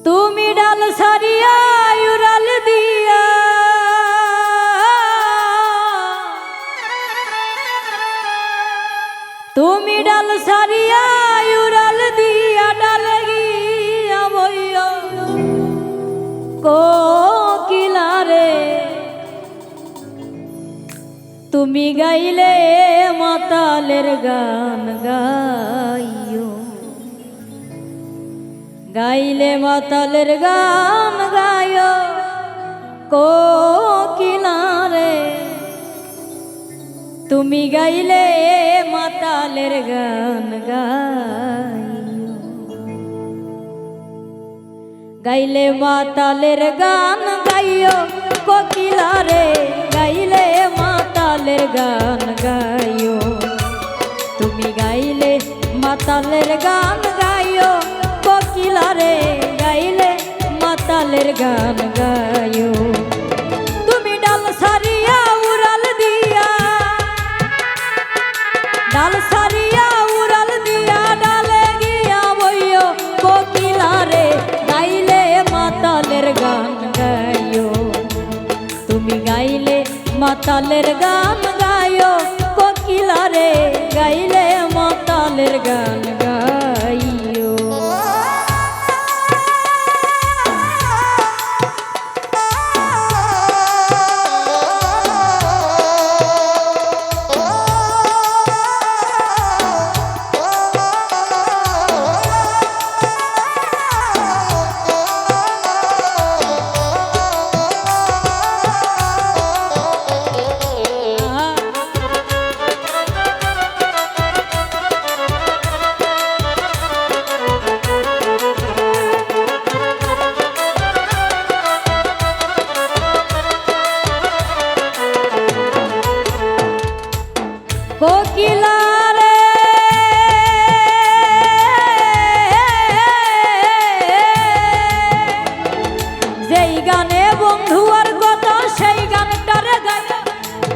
তুমি ডাল সারিয়া উড়াল দিয়া তুমি ডাল সারিয়া উড়াল দিয়া ডাল গিয়া বইয়া কোকিলারে তুমি গাইলে মাতালের গান গাইও গাইলে মাতালের গান গায়ো কোকিলারে তুমি গাইলে মাতালের গান গাইও গাইলে মাতালের গান গাইও কোকিলারে গাইলে মাতালের গান গাইও তুমি গাইলে মাতালের গান গাইও কোকিলারে গাইলে মাতালের গান গায়ো তুমি ডাল সারিয়া উড়াল দিয়া ডাল সারিয়া উড়াল দিয়া ডালে গিয়া বইও কোকিলারে গাইলে মাতালের গান গায়ো তুমি গাইলে মাতালের গান গায়ো কোকিলারে গাইলে মাতালের গান গাইও কোকিলারে যেই গানে বন্ধু আর কথা সেই গানটারে গায়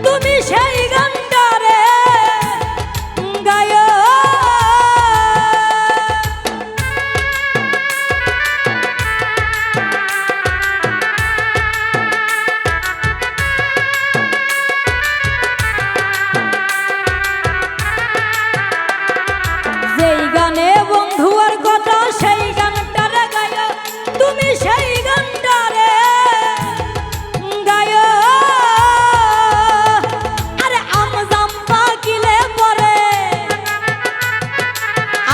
তুমি সেই গানটারে গায় যেই গানে বন্ধু আর কথা সেই গানটারে গায় তুমি সেই গানটারে গায় আরে আম জাম পাকিলে পরে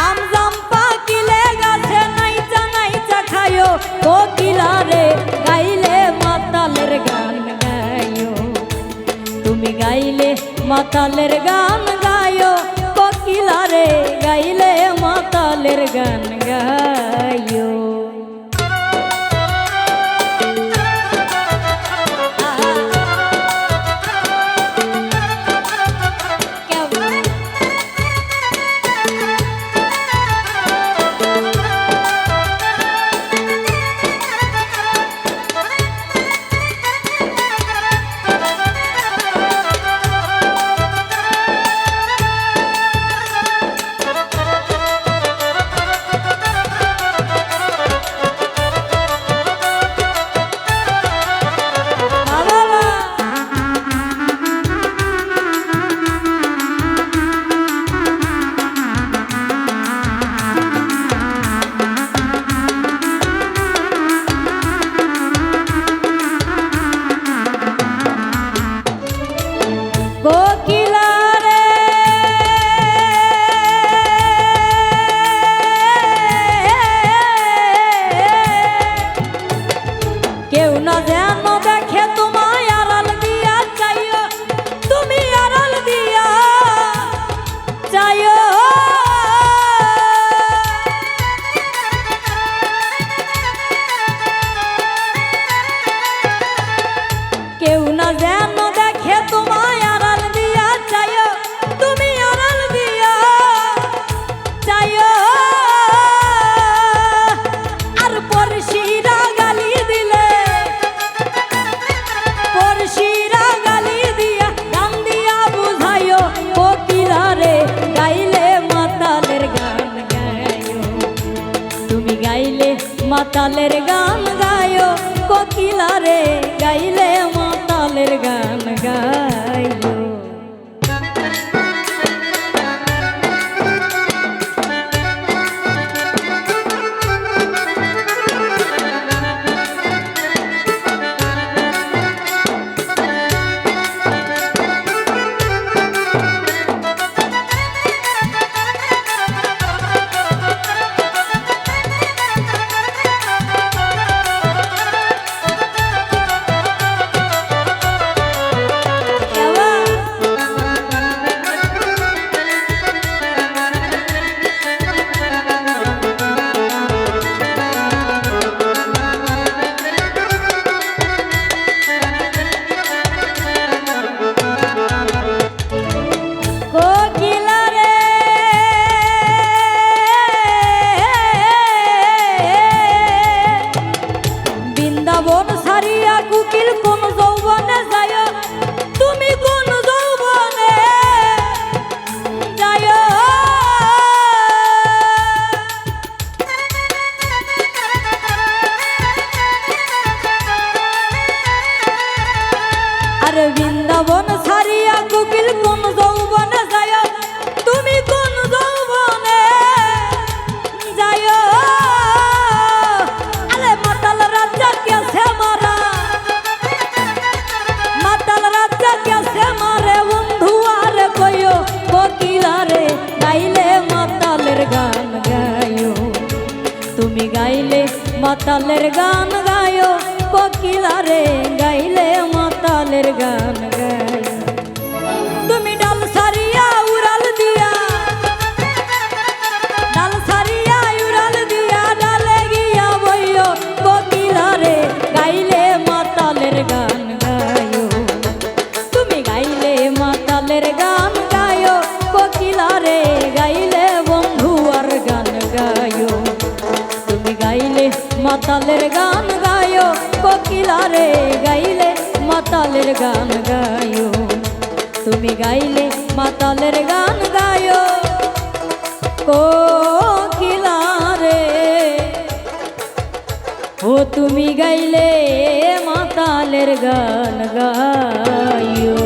আম জাম পাকিলে গাছে নাইচা নাইচা খায়ো কোকিলারে গাইলে মাতালের গান গায়ো তুমি গাইলে মাতালের গান গায়ো কোকিলারে গাইলে মাতালের গান গায়ো মাতালের গান গায়ো কোকিলা রে গাইলে মাতালের গান গায়ো বৃন্দাবন সারিয়া কুকিল কোন যৌবনে যায় তুমি কোন যৌবনে যায় আরে বৃন্দাবন সারিয়া কুকিল কোন যৌবনে যায় তুমি কোন যৌবনে যায় আরে মাতাল রাজা কেসে মারা মাতাল রাজা কেসে মারে বন্ধু আর কইও কোকিলা রে গাইলে মাতালের গান গায়ো তুমি গাইলে মাতালের গান গায়ো কোকিলা রে গাইলে মাতালের গান গায়ো তুমি ডাল সারিয়া উড়াল দিয়া ডাল সারিয়া উড়াল দিয়া ডালে গিয়া বইও কোকিলা রে গাইলে মাতালের গান গায়ো তুমি গাইলে মাতালের গান গায়ো কোকিলা রে গাইলে বন্ধু আর গান গায়ো তুমি গাইলে মাতালের গান গায়ো কোকিলা রে গাইলে মাতালের গান গায়ো তুমি গাইলে মাতালের গান গায়ো কোকিলা রে ও তুমি গাইলে মাতালের গান গায়ো।